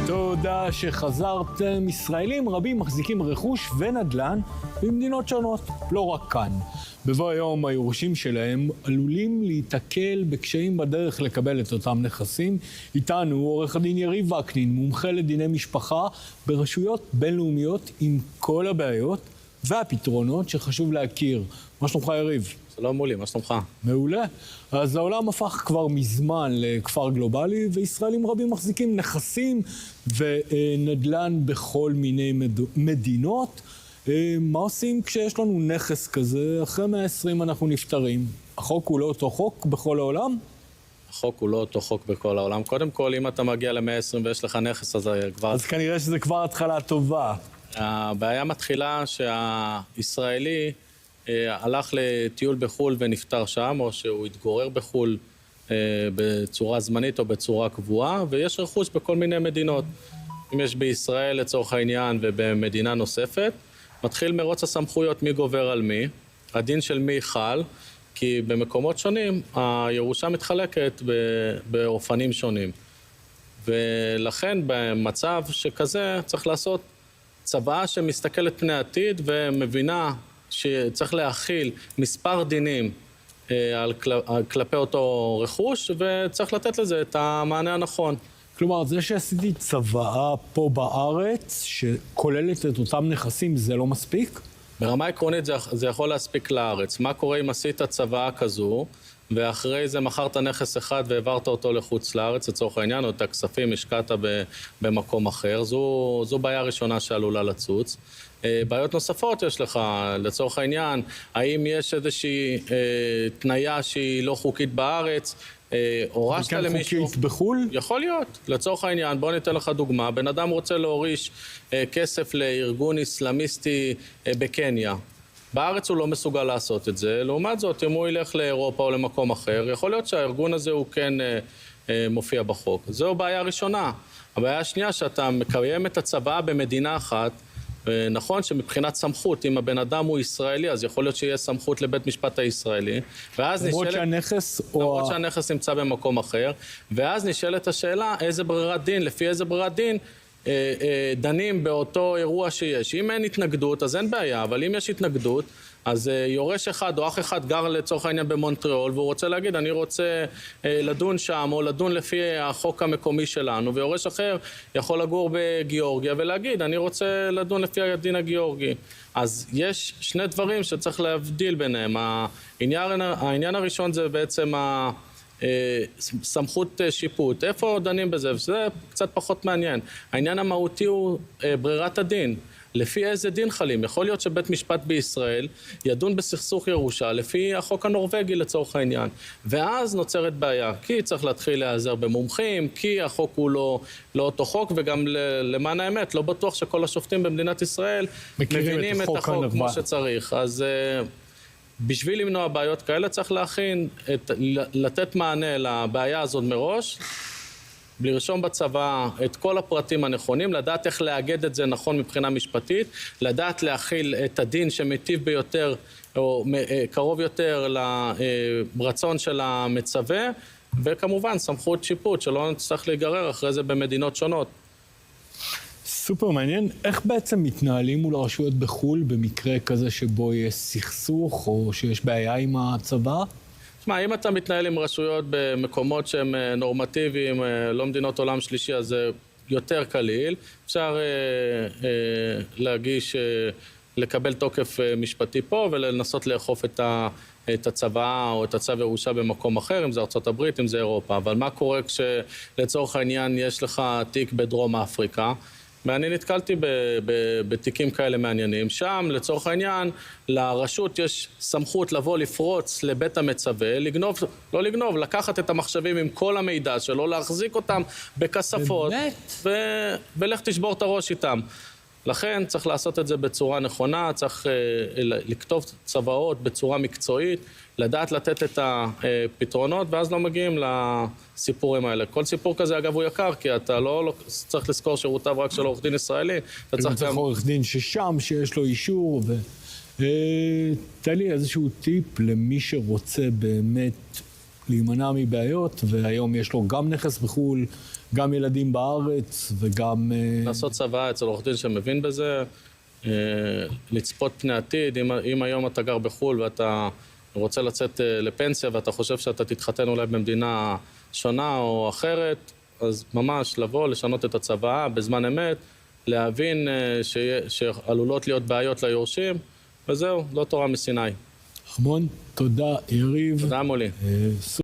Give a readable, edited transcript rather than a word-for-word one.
תודה שחזרתם. ישראלים רבים מחזיקים רכוש ונדל"ן במדינות שונות, לא רק כאן. בבוא היום היורשים שלהם עלולים להיתקל בקשיים בדרך לקבל את אותם נכסים. איתנו עורך הדין יריב וקנין, מומחה לדיני משפחה ברשויות בינלאומיות, עם כל הבעיות והפתרונות שחשוב להכיר. מה שלומך יריב? שלום מולי, מה שלומך? מעולה. אז העולם הפך כבר מזמן לכפר גלובלי, וישראלים רבים מחזיקים נכסים ונדל"ן בכל מיני מדינות. מה עושים כשיש לנו נכס כזה? אחרי 120 אנחנו נפטרים. החוק הוא לא אותו חוק בכל העולם? החוק הוא לא אותו חוק בכל העולם. קודם כל, אם אתה מגיע ל-120 ויש לך נכס, אז כבר... אז כנראה שזה כבר התחלה טובה. הבעיה מתחילה שהישראלי הלך לטיול בחול ונפטר שם, או שהוא התגורר בחול בצורה זמנית או בצורה קבועה, ויש רכוש בכל מיני מדינות. אם יש בישראל לצורך העניין ובמדינה נוספת, מתחיל מרוץ הסמכויות מי גובר על מי, הדין של מי חל, כי במקומות שונים הירושה מתחלקת באופנים שונים. ולכן במצב שכזה צריך לעשות צוואה שמסתכלת פני עתיד ומבינה שצריך להכיל מספר דינים כלפי אותו רכוש, וצריך לתת לזה את המענה הנכון. כלומר, זה שעשיתי צוואה פה בארץ, שכוללת את אותם נכסים, זה לא מספיק? ברמה עקרונית זה יכול להספיק לארץ. מה קורה אם עשית צוואה כזו, ואחרי זה מכרת נכס אחד והעברת אותו לחוץ לארץ, לצורך העניין, או את הכספים השקעת במקום אחר? זו בעיה ראשונה שעלולה לצוץ. בעיות נוספות יש לך, לצורך העניין, האם יש איזושהי תניה שהיא לא חוקית בארץ, הורשת למישהו... חוקית בחול? יכול להיות. לצורך העניין, בוא ניתן לך דוגמה, בן אדם רוצה להוריש כסף לארגון איסלאמיסטי בקניה. בארץ הוא לא מסוגל לעשות את זה, לעומת זאת, אם הוא ילך לאירופה או למקום אחר, יכול להיות שהארגון הזה הוא כן מופיע בחוק. זו בעיה ראשונה. הבעיה השנייה, שאתה מקיים את הצוואה במדינה אחת, נכון שמבחינת סמכות, אם הבן אדם הוא ישראלי, אז יכול להיות שיהיה סמכות לבית משפט הישראלי, ואז למרות שהנכס למרות שהנכס נמצא במקום אחר, ואז נשאלת השאלה, איזה ברירת דין, לפי איזה ברירת דין, דנים באותו אירוע שיש. אם אין התנגדות, אז אין בעיה, אבל אם יש התנגדות, אז יורש אחד או אח אחד גר לצורך העניין במונטריאול, והוא רוצה להגיד, אני רוצה לדון שם, או לדון לפי החוק המקומי שלנו, ויורש אחר יכול לגור בגיאורגיה ולהגיד, אני רוצה לדון לפי הדין הגיאורגי. אז יש שני דברים שצריך להבדיל ביניהם. העניין הראשון זה בעצם סמכות שיפוט. איפה דנים בזה? וזה קצת פחות מעניין. העניין המהותי הוא ברירת הדין. לפי איזה דין חלים? יכול להיות שבית משפט בישראל ידון בסכסוך ירושה לפי החוק הנורווגי לצורך העניין. ואז נוצרת בעיה, כי צריך להתחיל להיעזר במומחים, כי החוק הוא לא אותו חוק, וגם למען האמת, לא בטוח שכל השופטים במדינת ישראל מבינים את החוק כמו שצריך. אז בשביל למנוע בעיות כאלה צריך לתת מענה לבעיה הזאת מראש, לרשום בצבא את כל הפרטים הנכונים, לדעת איך לאגד את זה נכון מבחינה משפטית, לדעת להכיל את הדין שמיטיב ביותר או קרוב יותר לרצון של המצווה, וכמובן סמכות שיפוט שלא נצטרך להיגרר אחרי זה במדינות שונות. סופר מעניין. איך בעצם מתנהלים מול הרשויות בחול במקרה כזה שבו יש סכסוך או שיש בעיה עם הצבא? תשמע, אם אתה מתנהל עם רשויות במקומות שהם נורמטיביים, לא מדינות עולם שלישי, אז זה יותר קליל. אפשר להגיש, לקבל תוקף משפטי פה ולנסות לאכוף את הצוואה או את הצו ירושה במקום אחר, אם זה ארצות הברית, אם זה אירופה. אבל מה קורה כשלצורך העניין יש לך תיק בדרום אפריקה? ואני נתקלתי בתיקים כאלה מעניינים. שם, לצורך העניין, לרשות יש סמכות לבוא לפרוץ לבית המצווה, לקחת את המחשבים עם כל המידע שלו, להחזיק אותם בכספות, ולך תשבור את הראש איתם. לכן צריך לעשות את זה בצורה נכונה, צריך לכתוב צוואות בצורה מקצועית, לדעת לתת את הפתרונות, ואז לא מגיעים לסיפורים האלה. כל סיפור כזה, אגב, הוא יקר, כי אתה לא צריך לזכור שירותיו רק של עורך דין ישראלי. אתה צריך עורך דין ששם, שיש לו אישור. תן לי איזשהו טיפ למי שרוצה באמת להימנע מבעיות, והיום יש לו גם נכס בחול גם ילדים בארץ וגם... לעשות צבא אצל עורך דין שמבין בזה, לצפות פני עתיד. אם היום אתה גר בחו"ל ואתה רוצה לצאת לפנסיה ואתה חושב שאתה תתחתן אולי במדינה שונה או אחרת, אז ממש לבוא, לשנות את הצוואה בזמן אמת, להבין שעלולות להיות בעיות ליורשים, וזהו, לא תורה מסיני. המון תודה, יריב. תודה מולי.